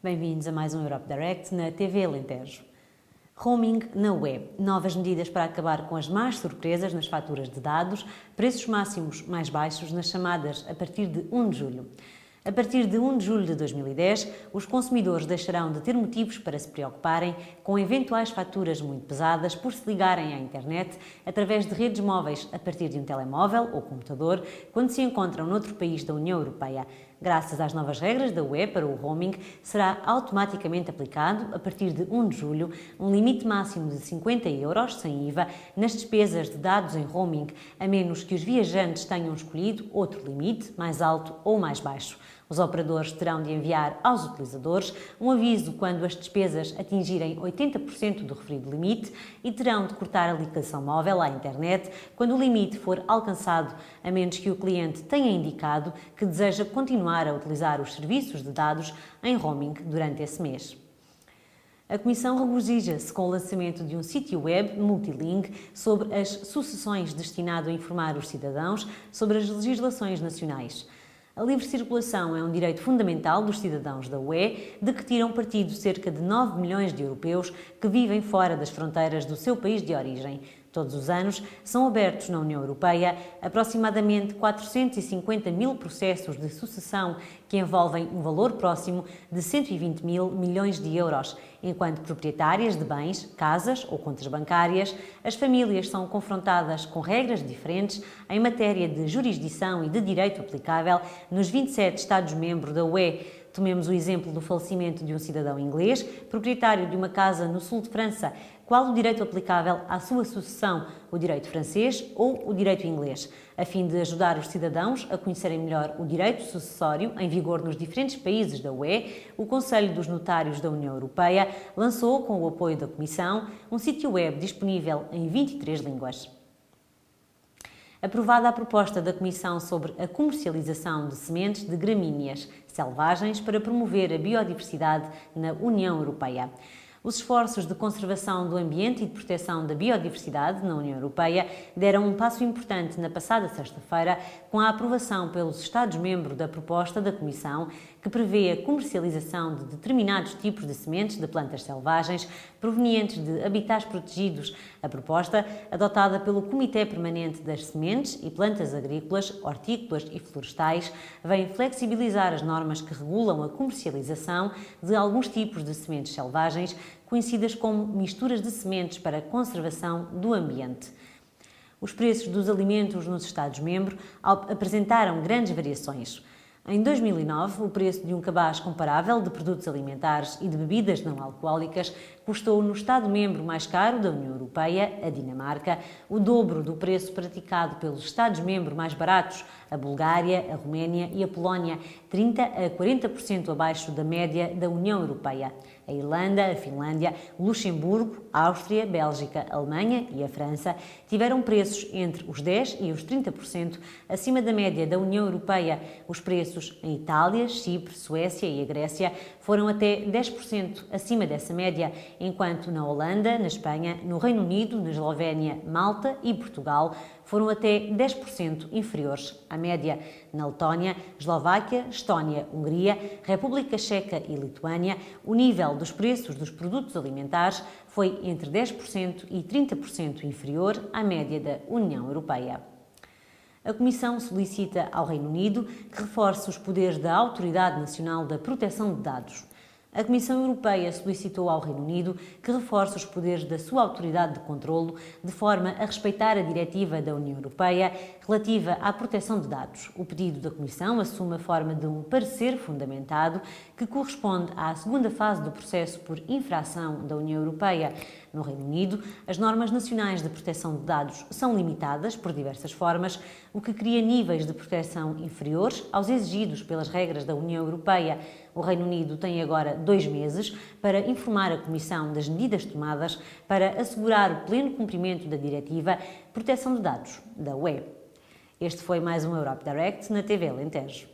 Bem-vindos a mais um Europe Direct na TV Alentejo. Roaming na web. Novas medidas para acabar com as más surpresas nas faturas de dados, preços máximos mais baixos nas chamadas a partir de 1 de julho. A partir de 1 de julho de 2010, os consumidores deixarão de ter motivos para se preocuparem com eventuais faturas muito pesadas por se ligarem à internet através de redes móveis a partir de um telemóvel ou computador quando se encontram noutro país da União Europeia. Graças às novas regras da UE para o roaming, será automaticamente aplicado, a partir de 1 de julho, um limite máximo de 50 euros, sem IVA, nas despesas de dados em roaming, a menos que os viajantes tenham escolhido outro limite, mais alto ou mais baixo. Os operadores terão de enviar aos utilizadores um aviso quando as despesas atingirem 80% do referido limite e terão de cortar a ligação móvel à internet quando o limite for alcançado, a menos que o cliente tenha indicado que deseja continuar a utilizar os serviços de dados em roaming durante esse mês. A Comissão regozija-se com o lançamento de um sítio web multilingue sobre as sucessões destinado a informar os cidadãos sobre as legislações nacionais. A livre circulação é um direito fundamental dos cidadãos da UE, de que tiram partido cerca de 9 milhões de europeus que vivem fora das fronteiras do seu país de origem. Todos os anos são abertos na União Europeia aproximadamente 450 mil processos de sucessão que envolvem um valor próximo de 120 mil milhões de euros. Enquanto proprietárias de bens, casas ou contas bancárias, as famílias são confrontadas com regras diferentes em matéria de jurisdição e de direito aplicável nos 27 Estados-membros da UE. Tomemos o exemplo do falecimento de um cidadão inglês, proprietário de uma casa no sul de França. Qual o direito aplicável à sua sucessão, o direito francês ou o direito inglês? A fim de ajudar os cidadãos a conhecerem melhor o direito sucessório em vigor nos diferentes países da UE, o Conselho dos Notários da União Europeia lançou, com o apoio da Comissão, um sítio web disponível em 23 línguas. Aprovada a proposta da Comissão sobre a comercialização de sementes de gramíneas selvagens para promover a biodiversidade na União Europeia. Os esforços de conservação do ambiente e de proteção da biodiversidade na União Europeia deram um passo importante na passada sexta-feira com a aprovação pelos Estados-membros da proposta da Comissão que prevê a comercialização de determinados tipos de sementes de plantas selvagens provenientes de habitats protegidos. A proposta, adotada pelo Comitê Permanente das Sementes e Plantas Agrícolas, Hortícolas e Florestais, vem flexibilizar as normas que regulam a comercialização de alguns tipos de sementes selvagens, conhecidas como misturas de sementes para a conservação do ambiente. Os preços dos alimentos nos Estados-membros apresentaram grandes variações. Em 2009, o preço de um cabaz comparável de produtos alimentares e de bebidas não alcoólicas custou no Estado-membro mais caro da União Europeia, a Dinamarca, o dobro do preço praticado pelos Estados-membros mais baratos, a Bulgária, a Roménia e a Polónia, 30% a 40% abaixo da média da União Europeia. A Irlanda, a Finlândia, o Luxemburgo, a Áustria, a Bélgica, a Alemanha e a França tiveram preços entre os 10% e os 30% acima da média da União Europeia. Os preços em Itália, Chipre, Suécia e a Grécia foram até 10% acima dessa média, enquanto na Holanda, na Espanha, no Reino Unido, na Eslovénia, Malta e Portugal foram até 10% inferiores à média. Na Letónia, Eslováquia, Estónia, Hungria, República Checa e Lituânia, o nível dos preços dos produtos alimentares foi entre 10% e 30% inferior à média da União Europeia. A Comissão solicita ao Reino Unido que reforce os poderes da Autoridade Nacional da Proteção de Dados. A Comissão Europeia solicitou ao Reino Unido que reforce os poderes da sua autoridade de controlo de forma a respeitar a diretiva da União Europeia relativa à proteção de dados. O pedido da Comissão assume a forma de um parecer fundamentado que corresponde à segunda fase do processo por infração da União Europeia. No Reino Unido, as normas nacionais de proteção de dados são limitadas por diversas formas, o que cria níveis de proteção inferiores aos exigidos pelas regras da União Europeia. O Reino Unido tem agora 2 meses para informar a Comissão das medidas tomadas para assegurar o pleno cumprimento da Diretiva Proteção de Dados da UE. Este foi mais um Europe Direct na TV Alentejo.